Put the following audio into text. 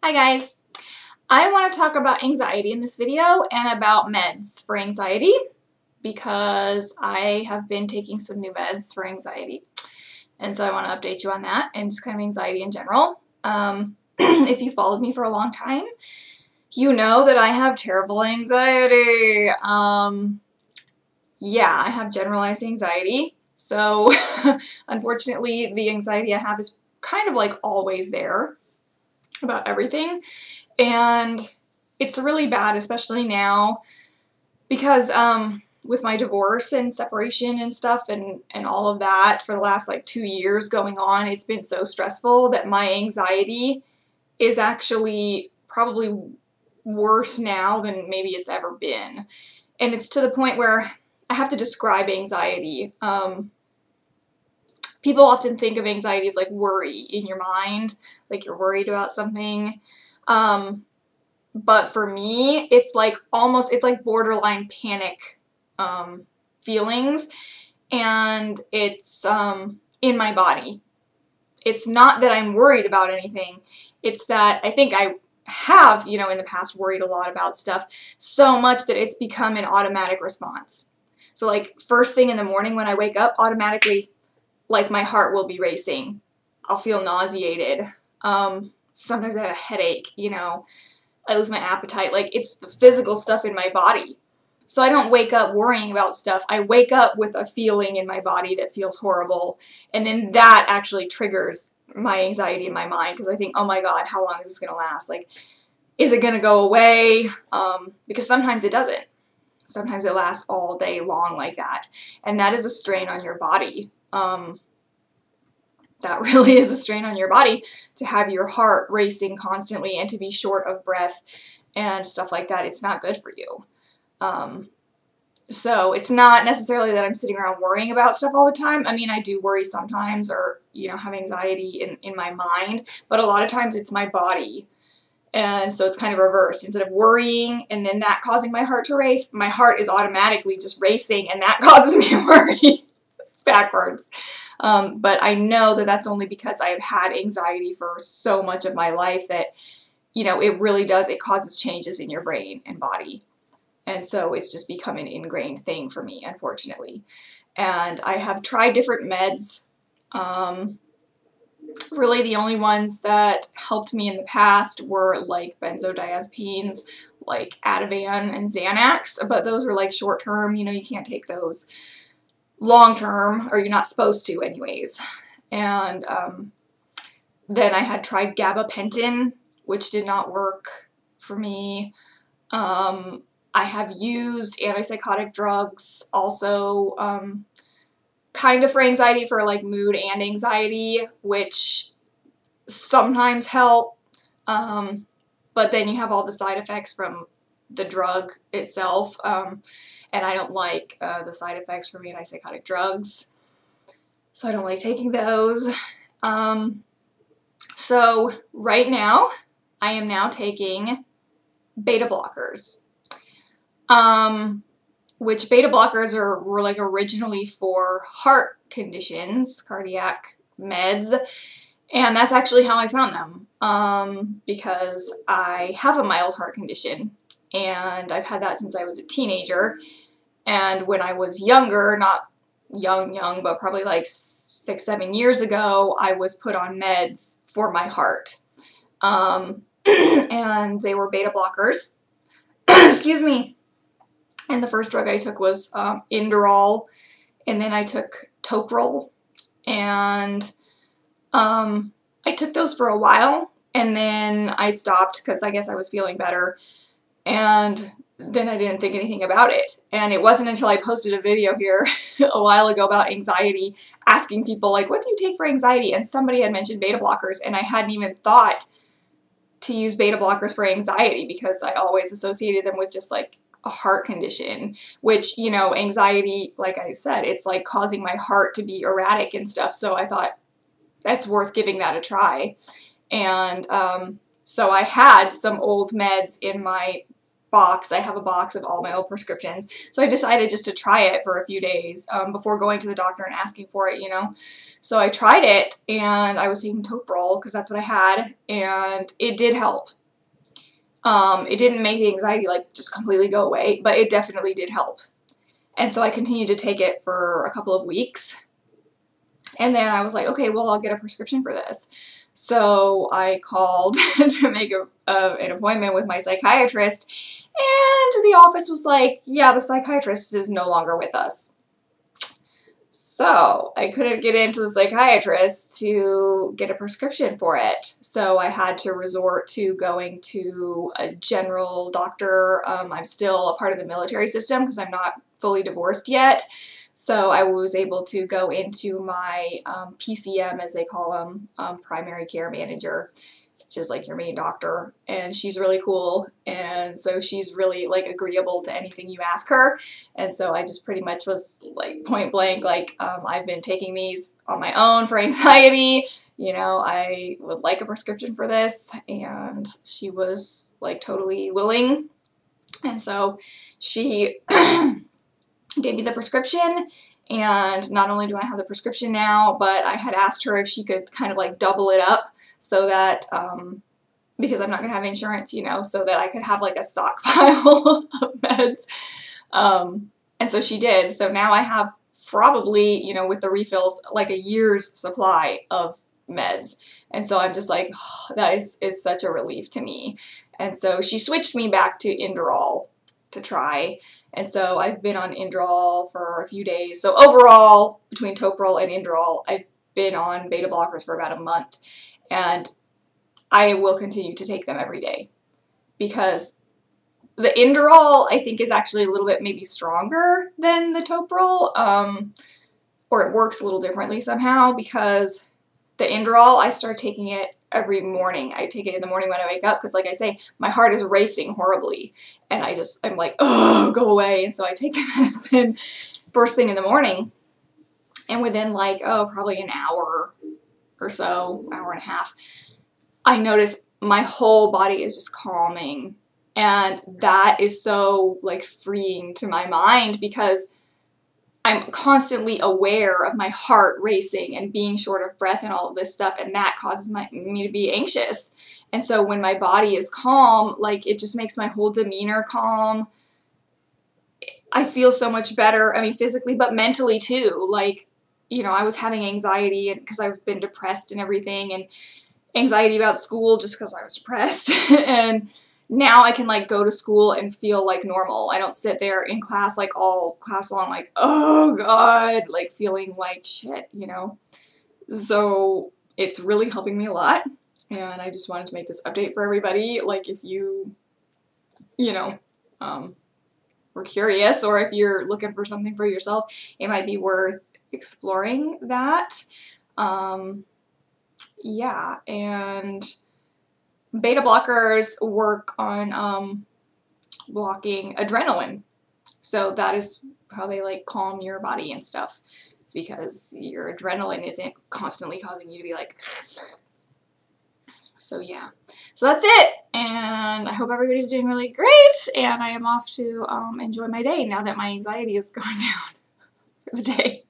Hi guys! I want to talk about anxiety in this video and about meds for anxiety because I have been taking some new meds for anxiety, and so I want to update you on that and just kind of anxiety in general. If you followed me for a long time, you know that I have terrible anxiety. Yeah, I have generalized anxiety, so unfortunately the anxiety I have is kind of like always there about everything. And it's really bad, especially now, because with my divorce and separation and stuff and all of that for the last like 2 years going on, it's been so stressful that my anxiety is actually probably worse now than maybe it's ever been. And it's to the point where I have to describe anxiety. People often think of anxiety as like worry in your mind, like you're worried about something. But for me, it's like borderline panic feelings, and it's in my body. It's not that I'm worried about anything. It's that I think I have, in the past worried a lot about stuff so much that it's become an automatic response. So like first thing in the morning when I wake up, automatically, like my heart will be racing. I'll feel nauseated. Sometimes I have a headache, I lose my appetite. Like, it's the physical stuff in my body. So I don't wake up worrying about stuff. I wake up with a feeling in my body that feels horrible. And then that actually triggers my anxiety in my mind because I think, oh my God, how long is this going to last? Like, is it going to go away? Because sometimes it doesn't. Sometimes it lasts all day long like that. And that is a strain on your body. That really is a strain on your body to have your heart racing constantly and to be short of breath and stuff like that. It's not good for you. So it's not necessarily that I'm sitting around worrying about stuff all the time. I mean, I do worry sometimes or, have anxiety in my mind, but a lot of times it's my body. And so it's kind of reversed. Instead of worrying and then that causing my heart to race, my heart is automatically just racing and that causes me to worry. It's backwards. But I know that that's only because I've had anxiety for so much of my life that, it really does, it causes changes in your brain and body. And so it's just become an ingrained thing for me, unfortunately. And I have tried different meds. Really the only ones that helped me in the past were like benzodiazepines, like Ativan and Xanax, but those are like short term, you can't take those long term, or you're not supposed to anyways. And then I had tried gabapentin, which did not work for me. I have used antipsychotic drugs also, kind of for anxiety, for like mood and anxiety, which sometimes help, but then you have all the side effects from the drug itself, and I don't like the side effects from antipsychotic drugs, so I don't like taking those. So right now, I am now taking beta blockers, which beta blockers were like originally for heart conditions, cardiac meds, and that's actually how I found them, because I have a mild heart condition, and I've had that since I was a teenager. And when I was younger, not young, but probably like 6-7 years ago, I was put on meds for my heart. And they were beta blockers. Excuse me. And the first drug I took was Inderal, and then I took Toprol. And I took those for a while, and then I stopped because I guess I was feeling better. And then I didn't think anything about it. And it wasn't until I posted a video here a while ago about anxiety, asking people, like, what do you take for anxiety? And somebody had mentioned beta blockers, and I hadn't even thought to use beta blockers for anxiety because I always associated them with just, like, a heart condition, which, anxiety, like I said, it's, like, causing my heart to be erratic and stuff. So I thought that's worth giving that a try. And so I had some old meds in my box. I have a box of all my old prescriptions. So I decided just to try it for a few days before going to the doctor and asking for it, you know. So I tried it, and I was taking Toprol because that's what I had, and it did help. It didn't make the anxiety like just completely go away, but it definitely did help. And so I continued to take it for a couple of weeks. And then I was like, okay, well, I'll get a prescription for this. So I called to make an appointment with my psychiatrist, and the office was like, yeah, the psychiatrist is no longer with us. So I couldn't get into the psychiatrist to get a prescription for it. So I had to resort to going to a general doctor. I'm still a part of the military system because I'm not fully divorced yet. So I was able to go into my PCM, as they call them, primary care manager, which is like your main doctor, and she's really cool, and so she's really like agreeable to anything you ask her. And so I just pretty much was like point blank, like I've been taking these on my own for anxiety, you know, I would like a prescription for this, and she was like totally willing. And so she gave me the prescription, and not only do I have the prescription now, but I had asked her if she could kind of like double it up so that, because I'm not going to have insurance, you know, so that I could have like a stockpile of meds. And so she did. So now I have probably, you know, with the refills, like a year's supply of meds. And so I'm just like, oh, that is such a relief to me. And so she switched me back to Inderal to try. And so I've been on Inderal for a few days. So overall, between Toprol and Inderal, I've been on beta blockers for about a month. And I will continue to take them every day. Because the Inderal, I think, is actually a little bit maybe stronger than the Toprol. Or it works a little differently somehow. Because the Inderal, I start taking it every morning. I take it in the morning when I wake up because, like I say, my heart is racing horribly. And I'm like, oh, go away. And so I take the medicine first thing in the morning. And within like, oh, probably an hour or so, hour and a half, I notice my whole body is just calming. And that is so like freeing to my mind because I'm constantly aware of my heart racing and being short of breath and all of this stuff, and that causes me to be anxious. And so when my body is calm, like it just makes my whole demeanor calm. I feel so much better, I mean physically, but mentally too. Like, you know, I was having anxiety because I've been depressed and everything, and anxiety about school just because I was depressed. And now I can like go to school and feel like normal. I don't sit there in class like all class long like, oh God, like feeling like shit, you know. So it's really helping me a lot, and I just wanted to make this update for everybody. Like if you know, were curious, or if you're looking for something for yourself, it might be worth exploring that. Yeah, and beta blockers work on blocking adrenaline. So that is how they like calm your body and stuff. It's because your adrenaline isn't constantly causing you to be like, so yeah. So that's it, and I hope everybody's doing really great, and I am off to enjoy my day now that my anxiety is going down for the day.